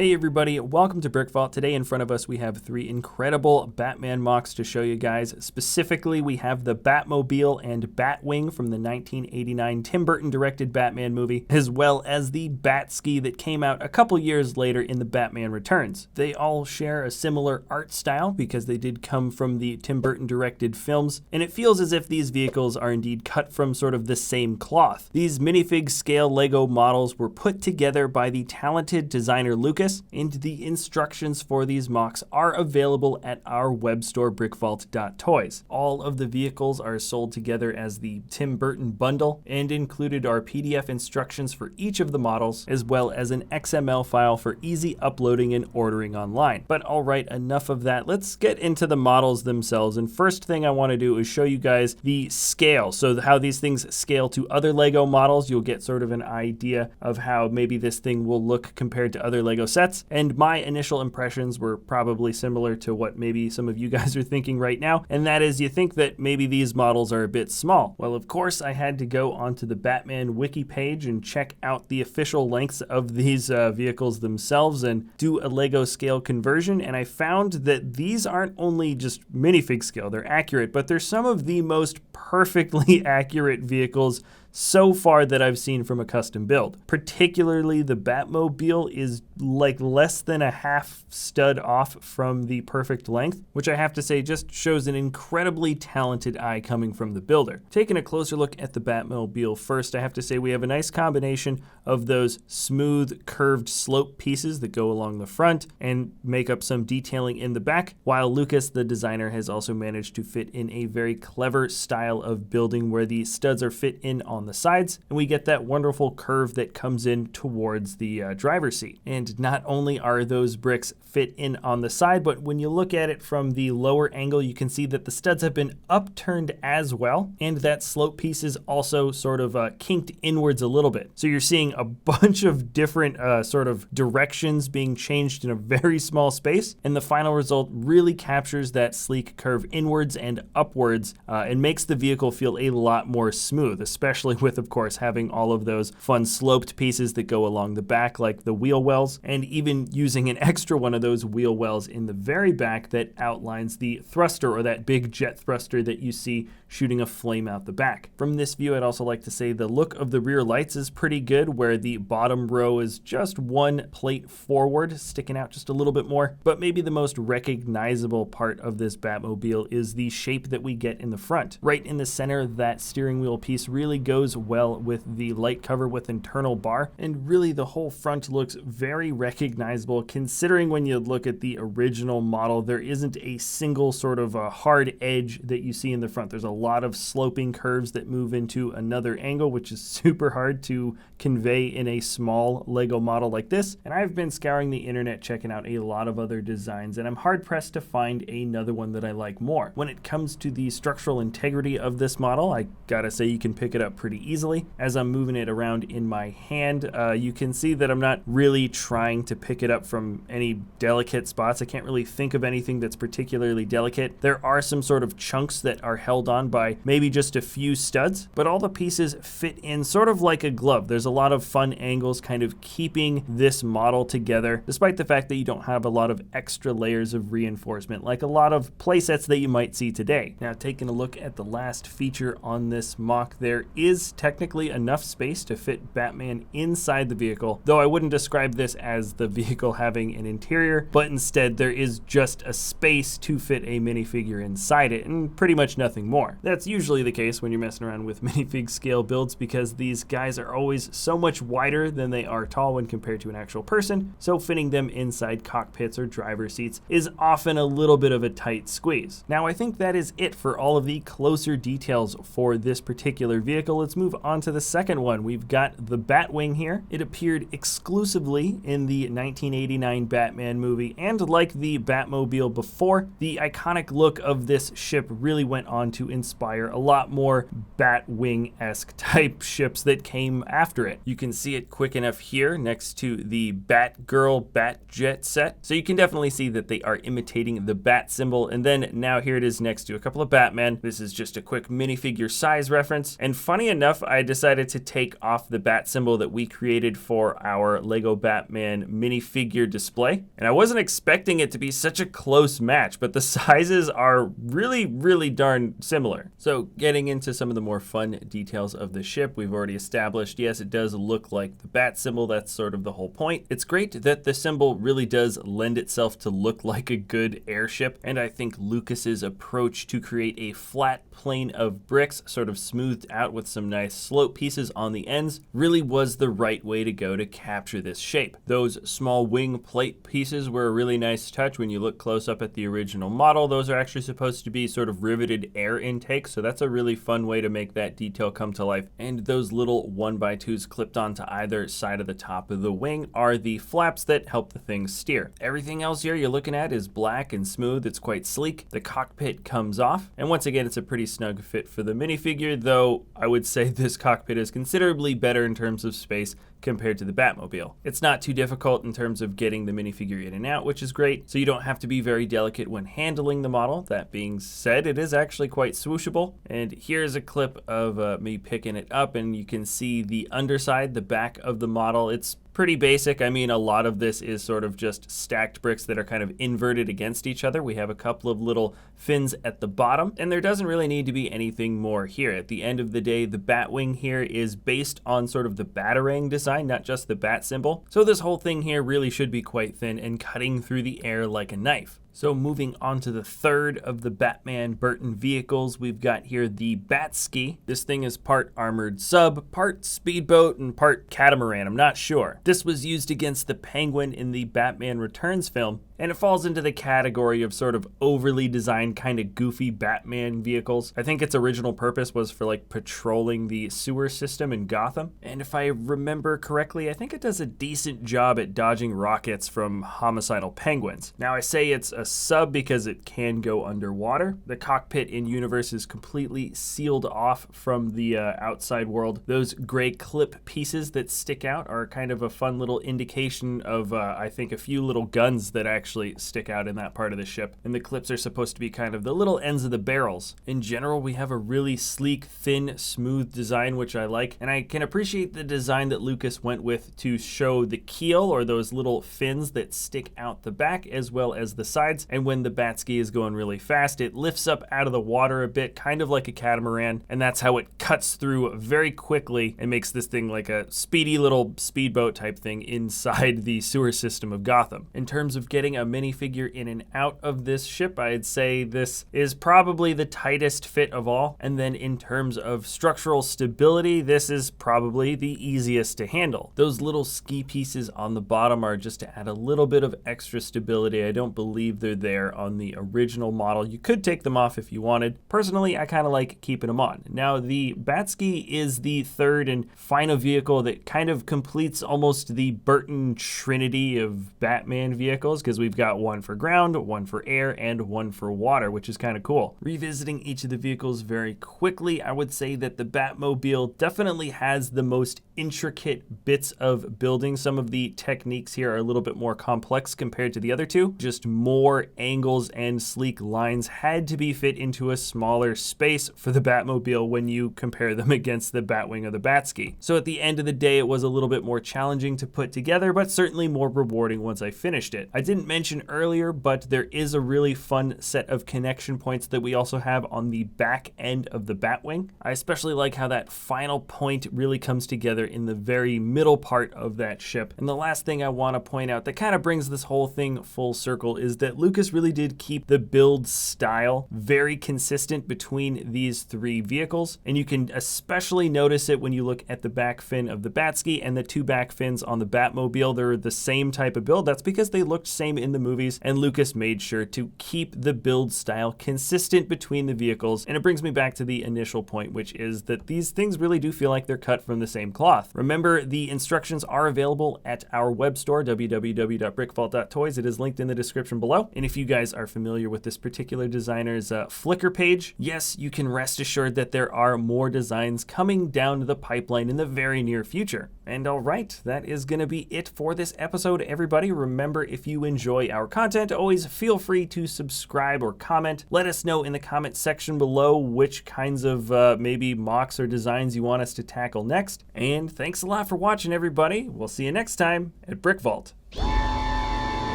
Hey everybody, welcome to BrickVault. Today in front of us we have three incredible Batman mocks to show you guys. Specifically, we have the Batmobile and Batwing from the 1989 Tim Burton directed Batman movie, as well as the Batski that came out a couple years later in the Batman Returns. They all share a similar art style because they did come from the Tim Burton directed films, and it feels as if these vehicles are indeed cut from sort of the same cloth. These minifig scale LEGO models were put together by the talented designer Lucas, and the instructions for these mocks are available at our web store, BrickVault.toys. All of the vehicles are sold together as the Tim Burton bundle, and included are PDF instructions for each of the models, as well as an XML file for easy uploading and ordering online. But all right, enough of that. Let's get into the models themselves. And first thing I want to do is show you guys the scale. So how these things scale to other LEGO models. You'll get sort of an idea of how maybe this thing will look compared to other LEGO sets, and my initial impressions were probably similar to what maybe some of you guys are thinking right now, and that is you think that maybe these models are a bit small. Well, of course, I had to go onto the Batman wiki page and check out the official lengths of these vehicles themselves and do a LEGO scale conversion, and I found that these aren't only just minifig scale, they're accurate, but they're some of the most perfectly accurate vehicles so far that I've seen from a custom build. Particularly the Batmobile is like less than a half stud off from the perfect length, which I have to say just shows an incredibly talented eye coming from the builder. Taking a closer look at the Batmobile first, I have to say we have a nice combination of those smooth curved slope pieces that go along the front and make up some detailing in the back, while Lucas, the designer, has also managed to fit in a very clever style of building where the studs are fit in on the sides, and we get that wonderful curve that comes in towards the driver's seat. And not only are those bricks fit in on the side, but when you look at it from the lower angle, you can see that the studs have been upturned as well, and that slope piece is also sort of kinked inwards a little bit. So you're seeing a bunch of different sort of directions being changed in a very small space, and the final result really captures that sleek curve inwards and upwards and makes the vehicle feel a lot more smooth, especially with, of course, having all of those fun sloped pieces that go along the back, like the wheel wells, and even using an extra one of those wheel wells in the very back that outlines the thruster, or that big jet thruster that you see shooting a flame out the back. From this view, I'd also like to say the look of the rear lights is pretty good, where the bottom row is just one plate forward, sticking out just a little bit more. But maybe the most recognizable part of this Batmobile is the shape that we get in the front. Right in the center, that steering wheel piece really goes well with the light cover with internal bar, and really the whole front looks very recognizable, considering when you look at the original model, there isn't a single sort of a hard edge that you see in the front. There's a lot of sloping curves that move into another angle, which is super hard to convey in a small LEGO model like this. And I've been scouring the internet checking out a lot of other designs, and I'm hard pressed to find another one that I like more. When it comes to the structural integrity of this model, I gotta say you can pick it up pretty easily. As I'm moving it around in my hand, you can see that I'm not really trying to pick it up from any delicate spots. I can't really think of anything that's particularly delicate. There are some sort of chunks that are held on by maybe just a few studs, but all the pieces fit in sort of like a glove. There's a lot of fun angles kind of keeping this model together, despite the fact that you don't have a lot of extra layers of reinforcement like a lot of playsets that you might see today. Now, taking a look at the last feature on this mock, there is technically enough space to fit Batman inside the vehicle, though I wouldn't describe this as the vehicle having an interior, but instead there is just a space to fit a minifigure inside it, and pretty much nothing more. That's usually the case when you're messing around with minifig scale builds, because these guys are always so much wider than they are tall when compared to an actual person, so fitting them inside cockpits or driver seats is often a little bit of a tight squeeze. Now, I think that is it for all of the closer details for this particular vehicle. Let's move on to the second one. We've got the Batwing here. It appeared exclusively in the 1989 Batman movie, and like the Batmobile before, the iconic look of this ship really went on to inspire inspire a lot more Batwing-esque type ships that came after it. You can see it quick enough here next to the Batgirl Batjet set. So you can definitely see that they are imitating the bat symbol. And then now here it is next to a couple of Batman. This is just a quick minifigure size reference. And funny enough, I decided to take off the bat symbol that we created for our LEGO Batman minifigure display. And I wasn't expecting it to be such a close match, but the sizes are really darn similar. So getting into some of the more fun details of the ship, we've already established, yes, it does look like the bat symbol. That's sort of the whole point. It's great that the symbol really does lend itself to look like a good airship. And I think Lucas's approach to create a flat plane of bricks, sort of smoothed out with some nice slope pieces on the ends, really was the right way to go to capture this shape. Those small wing plate pieces were a really nice touch. When you look close up at the original model, those are actually supposed to be sort of riveted air intakes, so that's a really fun way to make that detail come to life. And those little 1x2s clipped onto either side of the top of the wing are the flaps that help the thing steer. Everything else here you're looking at is black and smooth. It's quite sleek. The cockpit comes off, and once again, it's a pretty snug fit for the minifigure, though I would say this cockpit is considerably better in terms of space compared to the Batmobile. It's not too difficult in terms of getting the minifigure in and out, which is great, so you don't have to be very delicate when handling the model. That being said, it is actually quite swooshable, and here's a clip of me picking it up, and you can see the underside, the back of the model. It's pretty basic. I mean, a lot of this is sort of just stacked bricks that are kind of inverted against each other. We have a couple of little fins at the bottom, and there doesn't really need to be anything more here. At the end of the day, the Batwing here is based on sort of the Batarang design, not just the bat symbol. So this whole thing here really should be quite thin and cutting through the air like a knife. So moving on to the third of the Batman Burton vehicles, we've got here the Batski. This thing is part armored sub, part speedboat, and part catamaran, I'm not sure. This was used against the Penguin in the Batman Returns film, and it falls into the category of sort of overly designed, kind of goofy Batman vehicles. I think its original purpose was for like patrolling the sewer system in Gotham. And if I remember correctly, I think it does a decent job at dodging rockets from homicidal penguins. Now I say it's a sub because it can go underwater. The cockpit in universe is completely sealed off from the outside world. Those gray clip pieces that stick out are kind of a fun little indication of, I think, a few little guns that actually stick out in that part of the ship. And the clips are supposed to be kind of the little ends of the barrels. In general, we have a really sleek, thin, smooth design, which I like. And I can appreciate the design that Lucas went with to show the keel, or those little fins that stick out the back, as well as the sides. And when the Batski is going really fast, it lifts up out of the water a bit, kind of like a catamaran. And that's how it cuts through very quickly and makes this thing like a speedy little speedboat type thing inside the sewer system of Gotham. In terms of getting a minifigure in and out of this ship, I'd say this is probably the tightest fit of all. And then in terms of structural stability, this is probably the easiest to handle. Those little ski pieces on the bottom are just to add a little bit of extra stability. I don't believe they're there on the original model. You could take them off if you wanted. Personally, I kind of like keeping them on. Now, the Batski is the third and final vehicle that kind of completes almost the Burton trinity of Batman vehicles, because we've got one for ground, one for air, and one for water, which is kind of cool. Revisiting each of the vehicles very quickly, I would say that the Batmobile definitely has the most intricate bits of building. Some of the techniques here are a little bit more complex compared to the other two. Just more angles and sleek lines had to be fit into a smaller space for the Batmobile when you compare them against the Batwing or the Batski. So at the end of the day, it was a little bit more challenging to put together, but certainly more rewarding once I finished it. I didn't mention earlier, but there is a really fun set of connection points that we also have on the back end of the Batwing. I especially like how that final point really comes together in the very middle part of that ship. And the last thing I want to point out that kind of brings this whole thing full circle is that Lucas really did keep the build style very consistent between these three vehicles. And you can especially notice it when you look at the back fin of the Batski and the two back fins on the Batmobile. They're the same type of build. That's because they looked same in the movies, and Lucas made sure to keep the build style consistent between the vehicles. And it brings me back to the initial point, which is that these things really do feel like they're cut from the same cloth. Remember, the instructions are available at our web store, www.brickvault.toys. It is linked in the description below. And if you guys are familiar with this particular designer's Flickr page, yes, you can rest assured that there are more designs coming down the pipeline in the very near future. And all right, that is going to be it for this episode, everybody. Remember, if you enjoy our content, always feel free to subscribe or comment. Let us know in the comment section below which kinds of maybe mocks or designs you want us to tackle next. And thanks a lot for watching, everybody. We'll see you next time at BrickVault.